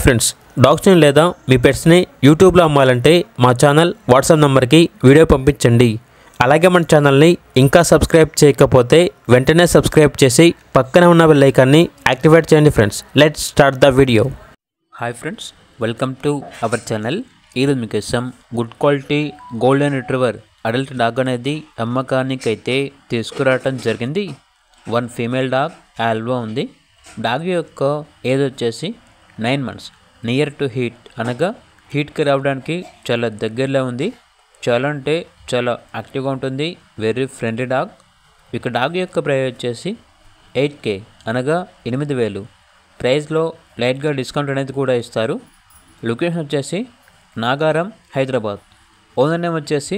Friends, డాగ్స్ని లేదా మీ పెట్స్ని యూట్యూబ్లో అమ్మాలంటే మా ఛానల్ వాట్సాప్ నెంబర్కి వీడియో పంపించండి. అలాగే మన ఛానల్ని ఇంకా సబ్స్క్రైబ్ చేయకపోతే వెంటనే సబ్స్క్రైబ్ చేసి పక్కనే ఉన్న బెల్ ఐకాన్ని యాక్టివేట్ చేయండి. Friends, let's start the video. Hi friends, welcome to our channel. ఈరోజు మీకోసం good quality golden retriever adult dog అనేది అమ్మకానికి అయితే తీసుకురావటం జరిగింది. వన్ ఫీమేల్ డాగ్ ఆల్వా ఉంది. డాగ్ యొక్క ఏజ్ వచ్చేసి 9 months. నియర్ టు హీట్ అనగా హీట్కి రావడానికి చాలా దగ్గరలో ఉంది. చాలా అంటే చాలా యాక్టివ్గా ఉంటుంది. Very friendly dog. ఇక డాగ్ యొక్క ప్రైస్ వచ్చేసి 8K అనగా 8,000. ప్రైస్లో లైట్గా డిస్కౌంట్ అనేది కూడా ఇస్తారు. లొకేషన్ వచ్చేసి నాగారం, హైదరాబాద్. ఓనర్ నేమ్ వచ్చేసి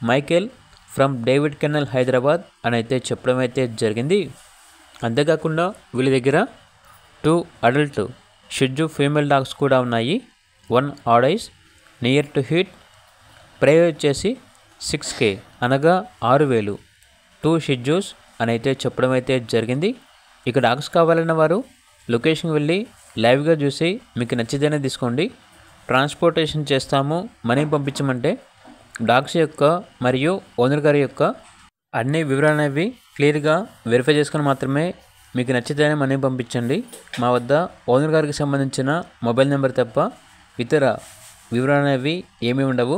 Michael from David kernel, Hyderabad అని అయితే చెప్పడం అయితే జరిగింది. అంతేకాకుండా వీళ్ళ దగ్గర 2 అడల్ట్ షిడ్జు ఫీమేల్ డాగ్స్ కూడా ఉన్నాయి. 1 ఆడైస్, నియర్ టు హీట్. ప్రైస్ వచ్చేసి 6K అనగా 6,000. 2 షిడ్జూస్ అని అయితే చెప్పడం అయితే జరిగింది. ఇక డాగ్స్ కావాలన్న వారు లొకేషన్కి వెళ్ళి లైవ్గా చూసి మీకు నచ్చితేనే తీసుకోండి. ట్రాన్స్పోర్టేషన్ చేస్తాము. మనీ పంపించమంటే డాగ్స్ యొక్క మరియు ఓనర్ గారి యొక్క అన్ని వివరాలు అనేవి క్లియర్గా వెరిఫై చేసుకొని మాత్రమే మీకు నచ్చితేనే మనీ పంపించండి. మా వద్ద ఓనర్ గారికి సంబంధించిన మొబైల్ నెంబర్ తప్ప ఇతర వివరాలు అనేవి ఏమీ ఉండవు.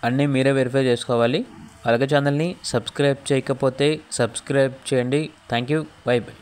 అన్నీ మీరే వెరిఫై చేసుకోవాలి. అలాగే ఛానల్ని సబ్స్క్రైబ్ చేయకపోతే సబ్స్క్రైబ్ చేయండి. Thank you. By by.